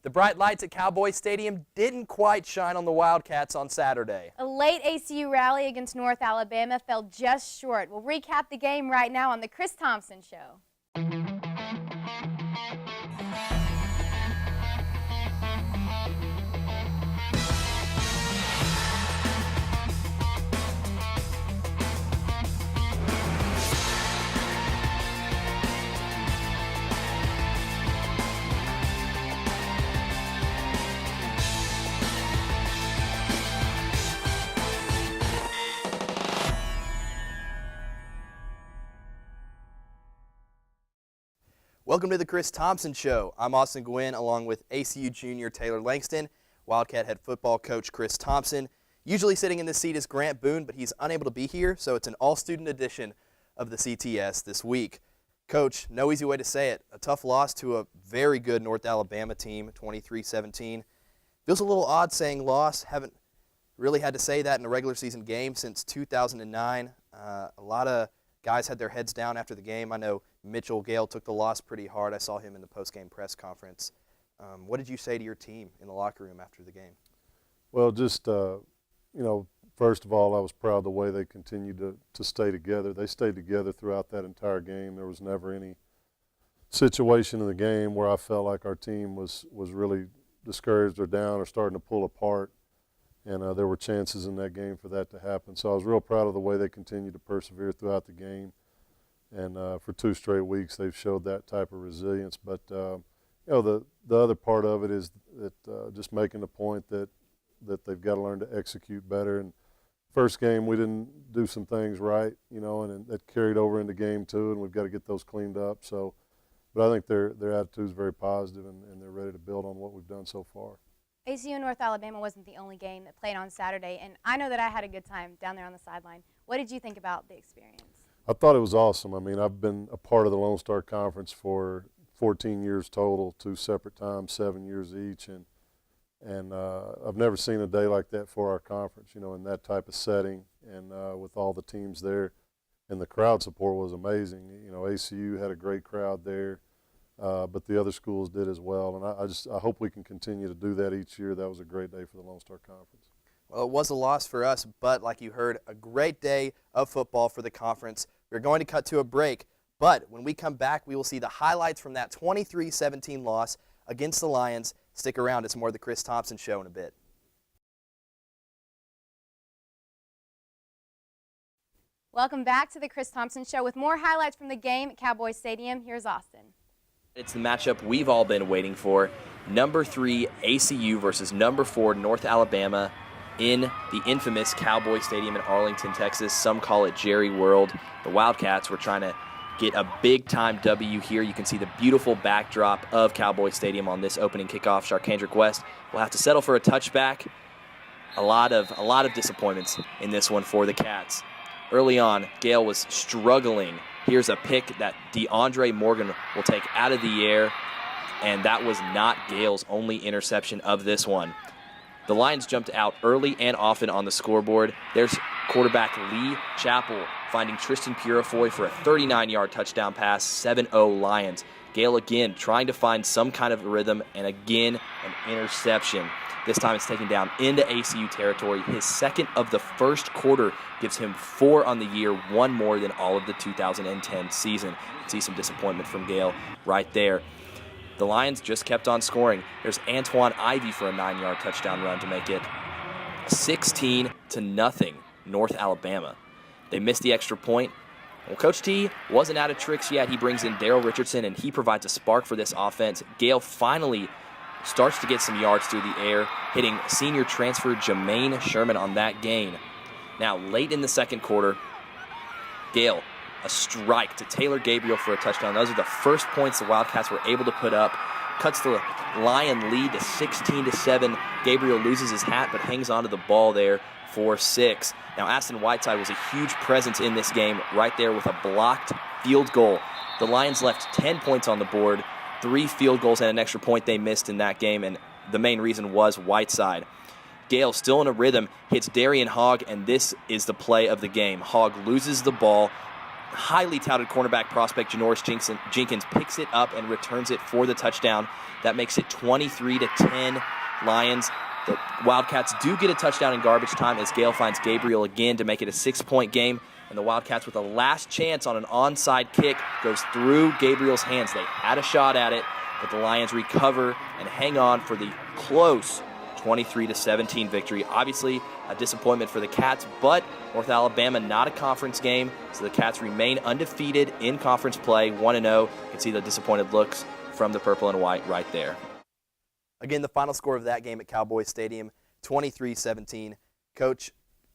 The bright lights at Cowboy Stadium didn't quite shine on the Wildcats on Saturday. A late ACU rally against North Alabama fell just short. We'll recap the game right now on the Chris Thompson Show. Welcome to the Chris Thompson Show. I'm Austin Gwynn along with ACU junior Taylor Langston, Wildcat head football coach Chris Thompson. Usually sitting in this seat is Grant Boone, but he's unable to be here, so it's an all-student edition of the CTS this week. Coach, no easy way to say it. A tough loss to a very good North Alabama team, 23-17. Feels a little odd saying loss. Haven't really had to say that in a regular season game since 2009. A lot of guys had their heads down after the game. I know Mitchell Gale took the loss pretty hard. I saw him in the post-game press conference. What did you say to your team in the locker room after the game? Well, just, first of all, I was proud of the way they continued to stay together. They stayed together throughout that entire game. There was never any situation in the game where I felt like our team was really discouraged or down or starting to pull apart. And there were chances in that game for that to happen. So I was real proud of the way they continued to persevere throughout the game. And for 2 straight weeks, they've showed that type of resilience. But, the other part of it is that just making the point that they've got to learn to execute better. And first game, we didn't do some things right, and that carried over into game 2, and we've got to get those cleaned up. So, but I think their attitude is very positive, and they're ready to build on what we've done so far. ACU North Alabama wasn't the only game that played on Saturday, and I know that I had a good time down there on the sideline. What did you think about the experience? I thought it was awesome. I mean, I've been a part of the Lone Star Conference for 14 years total, 2 separate times, 7 years each, and I've never seen a day like that for our conference, in that type of setting and with all the teams there. And the crowd support was amazing. ACU had a great crowd there. But the other schools did as well, and I hope we can continue to do that each year. That was a great day for the Lone Star Conference. Well, it was a loss for us, but like you heard, a great day of football for the conference. We're going to cut to a break, but when we come back, we will see the highlights from that 23-17 loss against the Lions. Stick around. It's more of the Chris Thompson Show in a bit. Welcome back to the Chris Thompson Show with more highlights from the game at Cowboy Stadium. Here's Austin. It's the matchup we've all been waiting for. Number 3 ACU versus number 4 North Alabama in the infamous Cowboy Stadium in Arlington, Texas. Some call it Jerry World. The Wildcats were trying to get a big-time W here. You can see the beautiful backdrop of Cowboy Stadium on this opening kickoff. Sharkandrick West will have to settle for a touchback. A lot of disappointments in this one for the Cats. Early on, Gale was struggling. Here's a pick that DeAndre Morgan will take out of the air, and that was not Gale's only interception of this one. The Lions jumped out early and often on the scoreboard. There's quarterback Lee Chappell finding Tristan Purifoy for a 39-yard touchdown pass, 7-0 Lions. Gale again trying to find some kind of rhythm, and again an interception. This time it's taken down into ACU territory. His second of the first quarter gives him 4 on the year, 1 more than all of the 2010 season. You can see some disappointment from Gale right there. The Lions just kept on scoring. There's Antoine Ivy for a 9-yard touchdown run to make it 16-0 North Alabama. They missed the extra point. Well, Coach T wasn't out of tricks yet. He brings in Daryl Richardson, and he provides a spark for this offense. Gale finally starts to get some yards through the air, hitting senior transfer Jermaine Sherman on that gain. Now, late in the second quarter, Gale, a strike to Taylor Gabriel for a touchdown. Those are the first points the Wildcats were able to put up. Cuts the Lion lead to 16-7. Gabriel loses his hat but hangs onto the ball there for 6. Now, Aston Whiteside was a huge presence in this game right there with a blocked field goal. The Lions left 10 points on the board, 3 field goals and an extra point they missed in that game, and the main reason was Whiteside. Gale, still in a rhythm, hits Darian Hogg, and this is the play of the game. Hogg loses the ball, highly touted cornerback prospect Janoris Jenkins picks it up and returns it for the touchdown. That makes it 23-10 Lions. The Wildcats do get a touchdown in garbage time as Gale finds Gabriel again to make it a 6-point game. And the Wildcats, with a last chance on an onside kick, goes through Gabriel's hands. They had a shot at it, but the Lions recover and hang on for the close 23-17 victory. Obviously, a disappointment for the Cats, but North Alabama not a conference game, so the Cats remain undefeated in conference play, 1-0. You can see the disappointed looks from the purple and white right there. Again, the final score of that game at Cowboy Stadium, 23-17. Coach,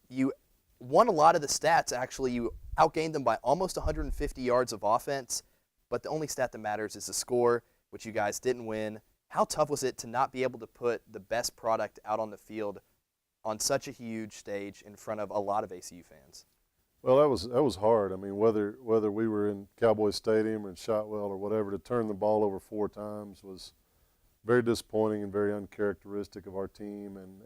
you won a lot of the stats, actually. You outgained them by almost 150 yards of offense, but the only stat that matters is the score, which you guys didn't win. How tough was it to not be able to put the best product out on the field on such a huge stage in front of a lot of ACU fans? Well, that was hard. I mean, whether we were in Cowboy Stadium or in Shotwell or whatever, to turn the ball over 4 times was very disappointing and very uncharacteristic of our team. And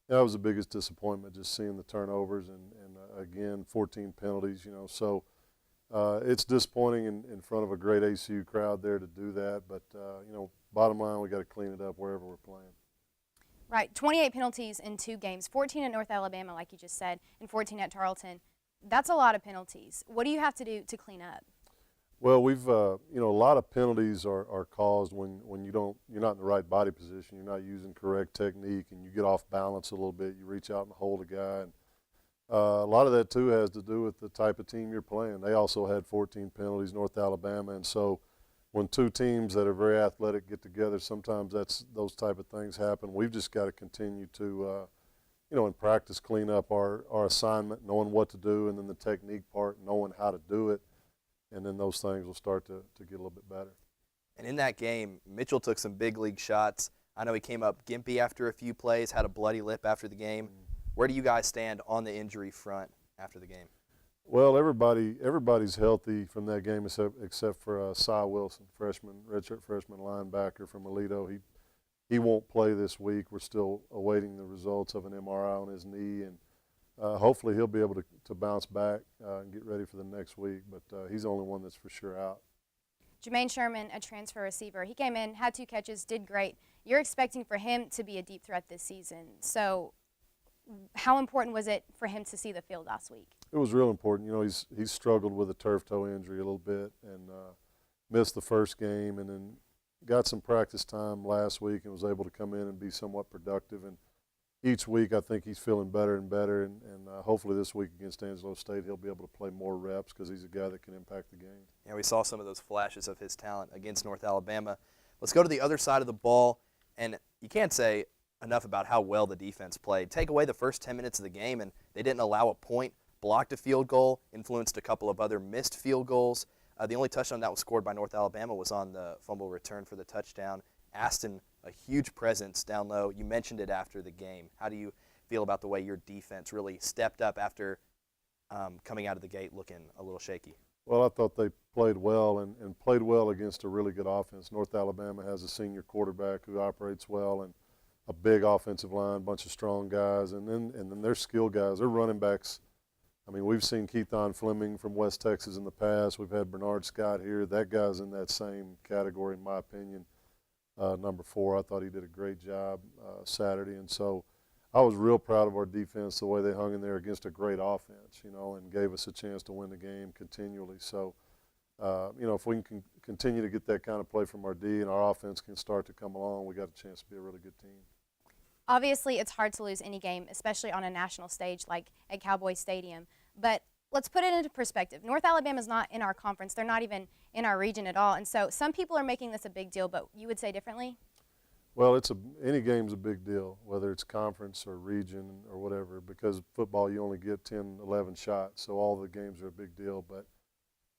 that was the biggest disappointment, just seeing the turnovers and again, 14 penalties, you know. So it's disappointing in front of a great ACU crowd there to do that. But, you know, bottom line, we got to clean it up wherever we're playing. Right, 28 penalties in 2 games, 14 at North Alabama, like you just said, and 14 at Tarleton. That's a lot of penalties. What do you have to do to clean up? Well, we've you know, a lot of penalties are caused when you're not in the right body position, you're not using correct technique, and you get off balance a little bit. You reach out and hold a guy, and a lot of that too has to do with the type of team you're playing. They also had 14 penalties, North Alabama, and so when 2 teams that are very athletic get together, sometimes those type of things happen. We've just got to continue to you know, in practice, clean up our assignment, knowing what to do, and then the technique part, knowing how to do it. And then those things will start to get a little bit better. And in that game, Mitchell took some big league shots. I know he came up gimpy after a few plays, had a bloody lip after the game. Where do you guys stand on the injury front after the game? Well, everybody's healthy from that game except for Cy Wilson, redshirt freshman linebacker from Aledo. He won't play this week. We're still awaiting the results of an MRI on his knee, and hopefully he'll be able to bounce back and get ready for the next week, but he's the only one that's for sure out. Jermaine Sherman, a transfer receiver, he came in, had 2 catches, did great. You're expecting for him to be a deep threat this season. So how important was it for him to see the field last week? It was real important. You know, he's struggled with a turf toe injury a little bit and missed the first game, and then got some practice time last week and was able to come in and be somewhat productive. And each week I think he's feeling better and better, and hopefully this week against Angelo State he'll be able to play more reps because he's a guy that can impact the game. Yeah, we saw some of those flashes of his talent against North Alabama. Let's go to the other side of the ball, and you can't say enough about how well the defense played. Take away the first 10 minutes of the game, and they didn't allow a point, blocked a field goal, influenced a couple of other missed field goals. The only touchdown that was scored by North Alabama was on the fumble return for the touchdown. Aston, a huge presence down low. You mentioned it after the game. How do you feel about the way your defense really stepped up after coming out of the gate looking a little shaky? Well, I thought they played well and played well against a really good offense. North Alabama has a senior quarterback who operates well and a big offensive line, a bunch of strong guys, and then their skill guys, their running backs. I mean, we've seen Keithon Fleming from West Texas in the past. We've had Bernard Scott here. That guy's in that same category, in my opinion. Number 4, I thought he did a great job Saturday. And so I was real proud of our defense, the way they hung in there against a great offense, you know, and gave us a chance to win the game continually. So, you know, if we can continue to get that kind of play from our D and our offense can start to come along, we got a chance to be a really good team. Obviously, it's hard to lose any game, especially on a national stage like at Cowboy Stadium. But let's put it into perspective. North Alabama's not in our conference. They're not even in our region at all. And so some people are making this a big deal, but you would say differently? Well, any game's a big deal, whether it's conference or region or whatever, because football you only get 10, 11 shots, so all the games are a big deal. But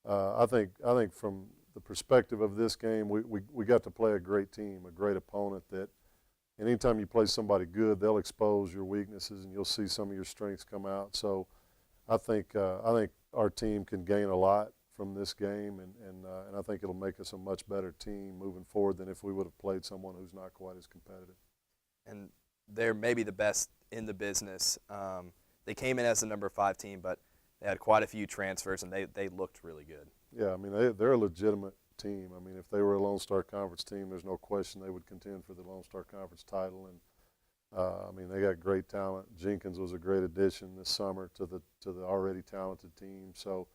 I think from the perspective of this game, we got to play a great team, a great opponent that anytime you play somebody good, they'll expose your weaknesses and you'll see some of your strengths come out. So I think our team can gain a lot from this game, and I think it'll make us a much better team moving forward than if we would have played someone who's not quite as competitive. And they're maybe the best in the business. They came in as the number 5 team, but They had quite a few transfers, and they looked really good. Yeah, I mean, they're a legitimate team. I mean, if they were a Lone Star Conference team, there's no question they would contend for the Lone Star Conference title. And I mean, they got great talent. Jenkins was a great addition this summer to the already talented team. So,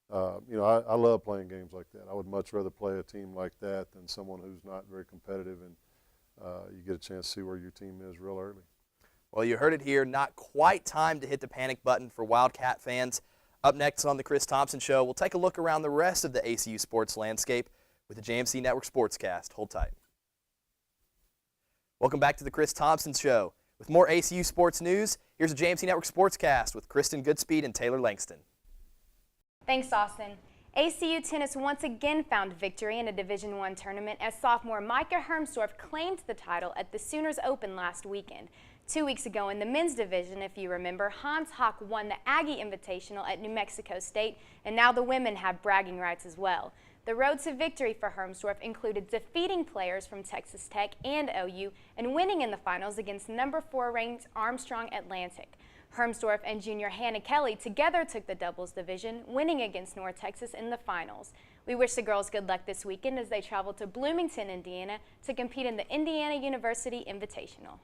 you know, I love playing games like that. I would much rather play a team like that than someone who's not very competitive, and you get a chance to see where your team is real early. Well, you heard it here. Not quite time to hit the panic button for Wildcat fans. Up next on the Chris Thompson Show, we'll take a look around the rest of the ACU sports landscape with the JMC Network Sportscast. Hold tight. Welcome back to the Chris Thompson Show. With more ACU sports news, here's a JMC Network Sportscast with Kristen Goodspeed and Taylor Langston. Thanks, Austin. ACU tennis once again found victory in a Division I tournament as sophomore Micah Hermsdorf claimed the title at the Sooners Open last weekend. 2 weeks ago in the men's division, if you remember, Hans Hock won the Aggie Invitational at New Mexico State, and now the women have bragging rights as well. The road to victory for Hermsdorf included defeating players from Texas Tech and OU and winning in the finals against number 4 ranked Armstrong Atlantic. Hermsdorf and junior Hannah Kelly together took the doubles division, winning against North Texas in the finals. We wish the girls good luck this weekend as they travel to Bloomington, Indiana to compete in the Indiana University Invitational.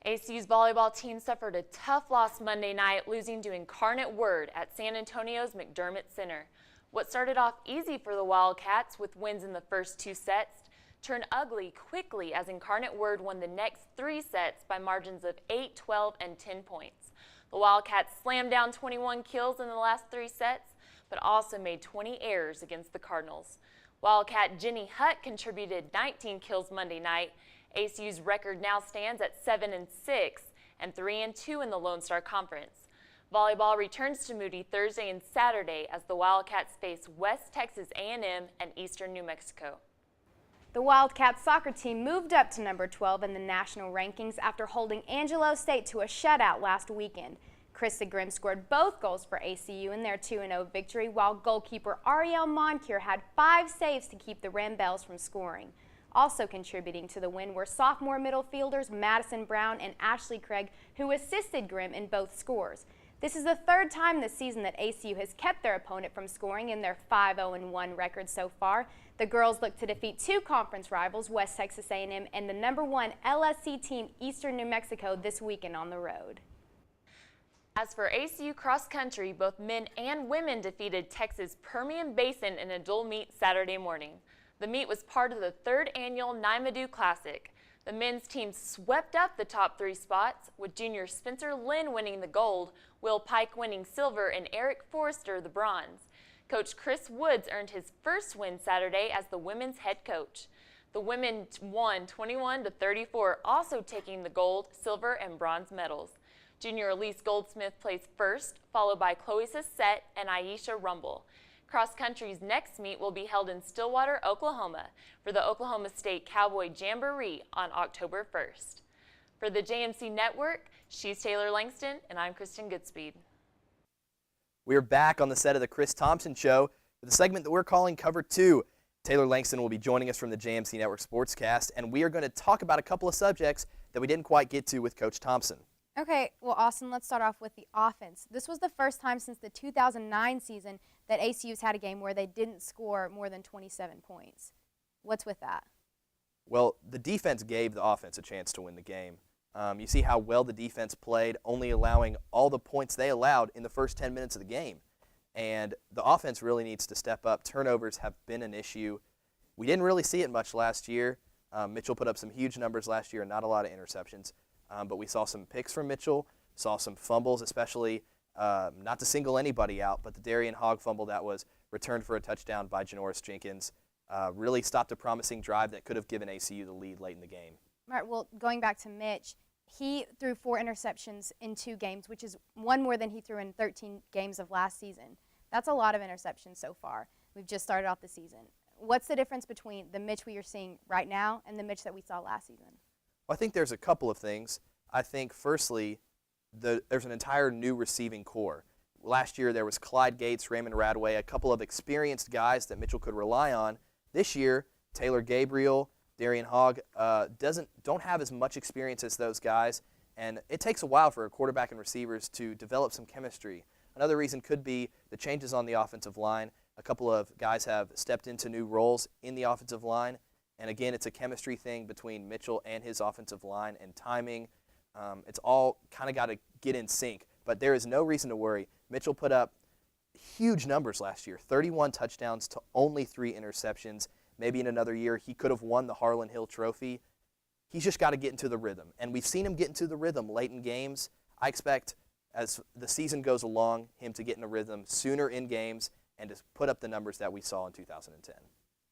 ACU's volleyball team suffered a tough loss Monday night, losing to Incarnate Word at San Antonio's McDermott Center. What started off easy for the Wildcats with wins in the first 2 sets turned ugly quickly as Incarnate Word won the next 3 sets by margins of 8, 12, and 10 points. The Wildcats slammed down 21 kills in the last 3 sets, but also made 20 errors against the Cardinals. Wildcat Jenny Hutt contributed 19 kills Monday night. ACU's record now stands at 7-6 and 3-2 in the Lone Star Conference. Volleyball returns to Moody Thursday and Saturday as the Wildcats face West Texas A&M and Eastern New Mexico. The Wildcats soccer team moved up to number 12 in the national rankings after holding Angelo State to a shutout last weekend. Krista Grimm scored both goals for ACU in their 2-0 victory, while goalkeeper Ariel Moncure had 5 saves to keep the Rebels from scoring. Also contributing to the win were sophomore middle fielders Madison Brown and Ashley Craig, who assisted Grimm in both scores. This is the 3rd time this season that ACU has kept their opponent from scoring in their 5-0-1 record so far. The girls look to defeat 2 conference rivals, West Texas A&M and the number 1 LSC team, Eastern New Mexico, this weekend on the road. As for ACU cross country, both men and women defeated Texas Permian Basin in a dual meet Saturday morning. The meet was part of the 3rd annual Nymadu Classic. The men's team swept up the top 3 spots, with junior Spencer Lynn winning the gold, Will Pike winning silver, and Eric Forrester the bronze. Coach Chris Woods earned his first win Saturday as the women's head coach. The women won 21-34, also taking the gold, silver, and bronze medals. Junior Elise Goldsmith placed first, followed by Chloe Sissette and Aisha Rumble. Cross country's next meet will be held in Stillwater, Oklahoma for the Oklahoma State Cowboy Jamboree on October 1st. For the JMC Network, she's Taylor Langston, and I'm Kristen Goodspeed. We're back on the set of the Chris Thompson Show with a segment that we're calling Cover 2. Taylor Langston will be joining us from the JMC Network Sportscast, and we are going to talk about a couple of subjects that we didn't quite get to with Coach Thompson. Okay, well, Austin, let's start off with the offense. This was the first time since the 2009 season that ACU's had a game where they didn't score more than 27 points. What's with that? Well, the defense gave the offense a chance to win the game. You see how well the defense played, only allowing all the points they allowed in the first 10 minutes of the game. And the offense really needs to step up. Turnovers have been an issue. We didn't really see it much last year. Mitchell put up some huge numbers last year and not a lot of interceptions. But we saw some picks from Mitchell, saw some fumbles, especially not to single anybody out, but the Darian Hogg fumble that was returned for a touchdown by Janoris Jenkins really stopped a promising drive that could have given ACU the lead late in the game. Right, well, going back to Mitch, he threw 4 interceptions in 2 games, which is 1 more than he threw in 13 games of last season. That's a lot of interceptions so far. We've just started off the season. What's the difference between the Mitch we are seeing right now and the Mitch that we saw last season? Well, I think there's a couple of things. I think, firstly, there's an entire new receiving core. Last year there was Clyde Gates, Raymond Radway, a couple of experienced guys that Mitchell could rely on. This year, Taylor Gabriel, Darian Hogg don't have as much experience as those guys, and it takes a while for a quarterback and receivers to develop some chemistry. Another reason could be the changes on the offensive line. A couple of guys have stepped into new roles in the offensive line. And again, it's a chemistry thing between Mitchell and his offensive line and timing. It's all kind of got to get in sync. But there is no reason to worry. Mitchell put up huge numbers last year, 31 touchdowns to only 3 interceptions. Maybe in another year he could have won the Harlan Hill Trophy. He's just got to get into the rhythm. And we've seen him get into the rhythm late in games. I expect as the season goes along him to get in a rhythm sooner in games and to put up the numbers that we saw in 2010.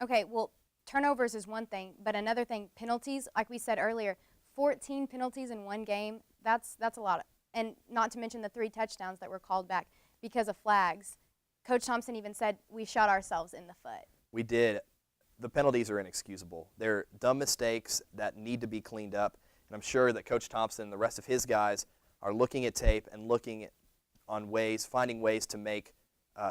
Okay, well, turnovers is one thing, but another thing, penalties, like we said earlier, 14 penalties in one game, that's a lot. And not to mention the 3 touchdowns that were called back because of flags. Coach Thompson even said we shot ourselves in the foot. We did. The penalties are inexcusable. They're dumb mistakes that need to be cleaned up. And I'm sure that Coach Thompson and the rest of his guys are looking at tape and looking on ways, finding ways to make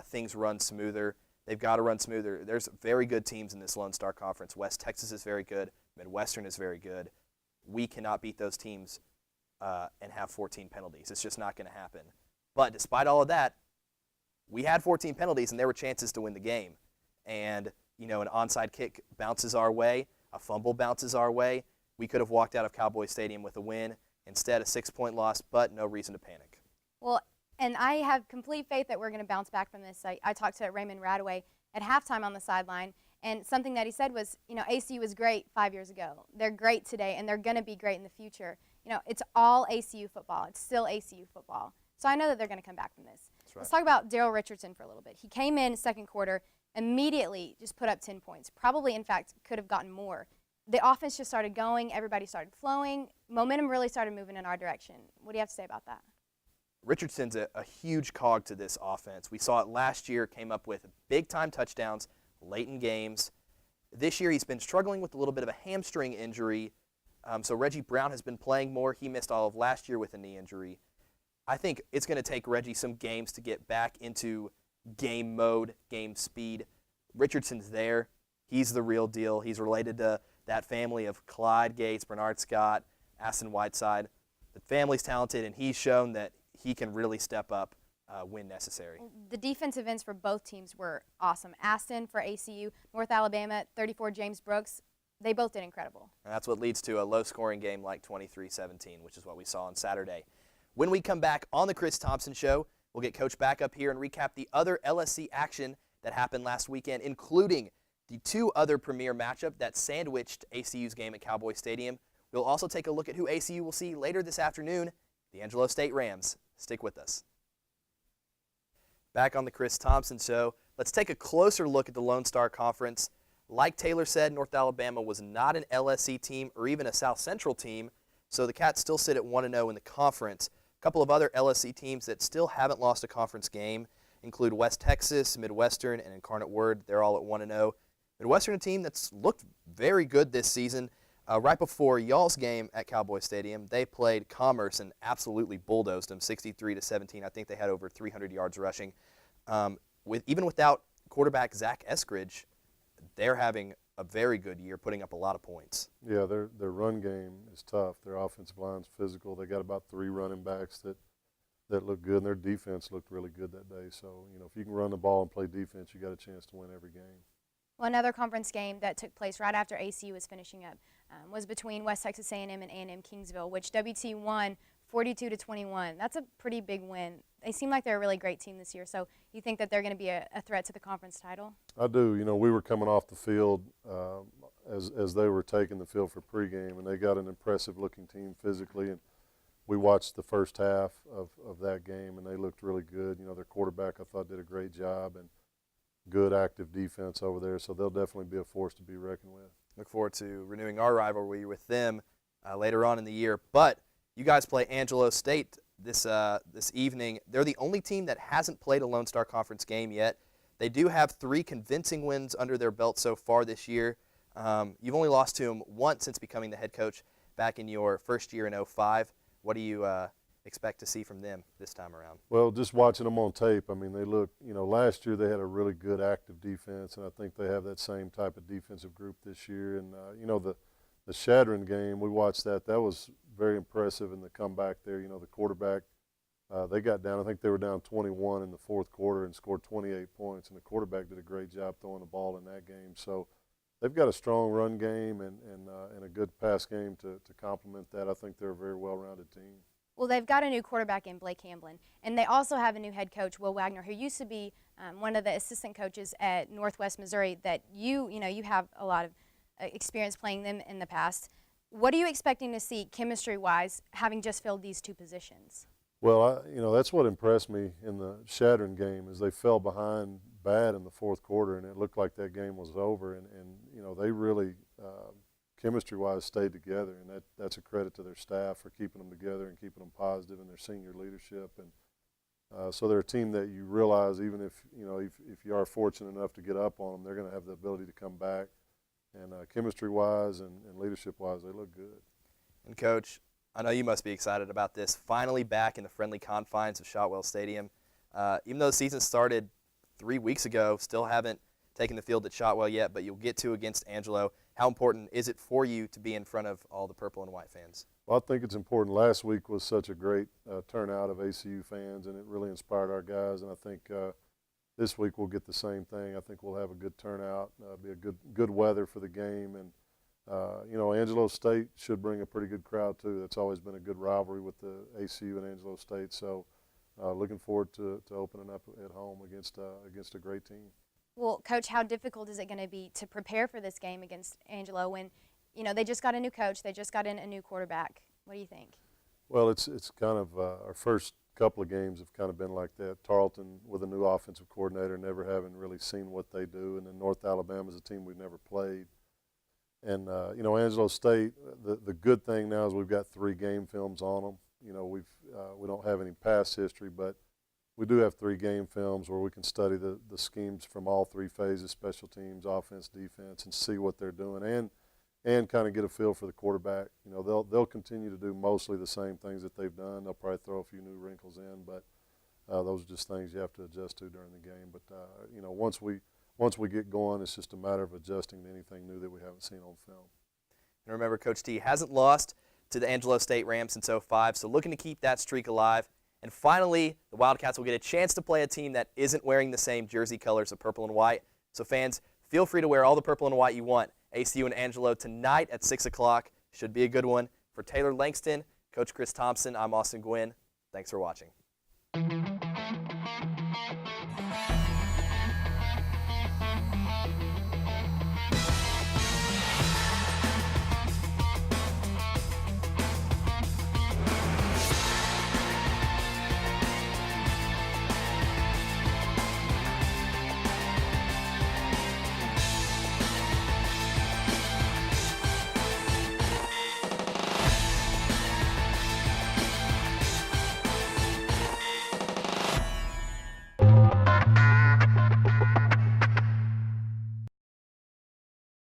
things run smoother. They've got to run smoother. There's very good teams in this Lone Star Conference. West Texas is very good. Midwestern is very good. We cannot beat those teams and have 14 penalties. It's just not going to happen. But despite all of that, we had 14 penalties, and there were chances to win the game. And, you know, an onside kick bounces our way. A fumble bounces our way. We could have walked out of Cowboy Stadium with a win. Instead, a 6-point loss, but no reason to panic. Well, and I have complete faith that we're going to bounce back from this. I talked to Raymond Radaway at halftime on the sideline, and something that he said was, you know, ACU was great 5 years ago. They're great today, and they're going to be great in the future. You know, it's all ACU football. It's still ACU football. So I know that they're going to come back from this. That's right. Let's talk about Daryl Richardson for a little bit. He came in second quarter, immediately just put up 10 points. Probably, in fact, could have gotten more. The offense just started going. Everybody started flowing. Momentum really started moving in our direction. What do you have to say about that? Richardson's a huge cog to this offense. We saw it last year, came up with big-time touchdowns late in games. This year he's been struggling with a little bit of a hamstring injury. So Reggie Brown has been playing more. He missed all of last year with a knee injury. I think it's going to take Reggie some games to get back into game mode, game speed. Richardson's there. He's the real deal. He's related to that family of Clyde Gates, Bernard Scott, Aston Whiteside. The family's talented, and he's shown that he can really step up when necessary. The defensive ends for both teams were awesome. Aston for ACU, North Alabama, 34 James Brooks. They both did incredible. And that's what leads to a low-scoring game like 23-17, which is what we saw on Saturday. When we come back on the Chris Thompson Show, we'll get Coach back up here and recap the other LSC action that happened last weekend, including the 2 other premier matchup that sandwiched ACU's game at Cowboy Stadium. We'll also take a look at who ACU will see later this afternoon, the Angelo State Rams. Stick with us. Back on the Chris Thompson Show, let's take a closer look at the Lone Star Conference. Like Taylor said, North Alabama was not an LSC team or even a South Central team, so the Cats still sit at 1-0 in the conference. A couple of other LSC teams that still haven't lost a conference game include West Texas, Midwestern, and Incarnate Word. They're all at 1-0. Midwestern, a team that's looked very good this season. Right before y'all's game at Cowboy Stadium, they played Commerce and absolutely bulldozed them 63-17. I think they had over 300 yards rushing. Even without quarterback Zach Eskridge, they're having a very good year, putting up a lot of points. Yeah, their run game is tough. Their offensive line's physical. They got about 3 running backs that look good, and their defense looked really good that day. So, you know, if you can run the ball and play defense, you got a chance to win every game. Well, another conference game that took place right after ACU was finishing up was between West Texas A&M and A&M Kingsville, which WT won 42-21. That's a pretty big win. They seem like they're a really great team this year. So you think that they're going to be a threat to the conference title? I do. You know, we were coming off the field as they were taking the field for pregame, and they got an impressive-looking team physically. And we watched the first half of that game, and they looked really good. You know, their quarterback, I thought, did a great job, and good active defense over there. So they'll definitely be a force to be reckoned with. Look forward to renewing our rivalry with them later on in the year. But you guys play Angelo State this evening. They're the only team that hasn't played a Lone Star Conference game yet. They do have 3 convincing wins under their belt so far this year. You've only lost to them once since becoming the head coach back in your first year in 2005. What do you expect to see from them this time around? Well, just watching them on tape, I mean, they look, you know, last year they had a really good active defense, and I think they have that same type of defensive group this year. And, you know, the Shadron game, we watched that. That was very impressive in the comeback there. You know, the quarterback They got down, I think they were down 21 in the fourth quarter and scored 28 points, and the quarterback did a great job throwing the ball in that game. So they've got a strong run game and a good pass game to complement that. I think they're a very well-rounded team. Well, they've got a new quarterback in Blake Hamblin, and they also have a new head coach, Will Wagner, who used to be one of the assistant coaches at Northwest Missouri that you have a lot of experience playing them in the past. What are you expecting to see chemistry-wise, having just filled these two positions? Well, that's what impressed me in the Shadron game is they fell behind bad in the fourth quarter, and it looked like that game was over. And they really, chemistry-wise, stayed together, and that's a credit to their staff for keeping them together and keeping them positive in their senior leadership. And so they're a team that you realize even if you are fortunate enough to get up on them, they're going to have the ability to come back. And chemistry-wise and leadership-wise, they look good. And, Coach, I know you must be excited about this. Finally back in the friendly confines of Shotwell Stadium. Even though the season started 3 weeks ago, still haven't taken the field at Shotwell yet, but you'll get to against Angelo. How important is it for you to be in front of all the purple and white fans? Well, I think it's important. Last week was such a great turnout of ACU fans, and it really inspired our guys. And I think this week we'll get the same thing. I think we'll have a good turnout, be a good weather for the game. And Angelo State should bring a pretty good crowd too. That's always been a good rivalry with the ACU and Angelo State. So looking forward to opening up at home against a great team. Well, Coach, how difficult is it going to be to prepare for this game against Angelo when, they just got a new coach, they just got in a new quarterback? What do you think? Well, it's kind of our first couple of games have kind of been like that. Tarleton with a new offensive coordinator, never having really seen what they do, and then North Alabama is a team we've never played. And Angelo State, the good thing now is we've got 3 game films on them. We don't have any past history, but we do have 3 game films where we can study the schemes from all 3 phases: special teams, offense, defense, and see what they're doing and kind of get a feel for the quarterback. They'll continue to do mostly the same things that they've done. They'll probably throw a few new wrinkles in, but those are just things you have to adjust to during the game. But once we get going, it's just a matter of adjusting to anything new that we haven't seen on film. And remember, Coach T hasn't lost to the Angelo State Rams since '05, so looking to keep that streak alive. And finally, the Wildcats will get a chance to play a team that isn't wearing the same jersey colors of purple and white. So fans, feel free to wear all the purple and white you want. ACU and Angelo tonight at 6 o'clock. Should be a good one. For Taylor Langston, Coach Chris Thompson, I'm Austin Gwynn. Thanks for watching.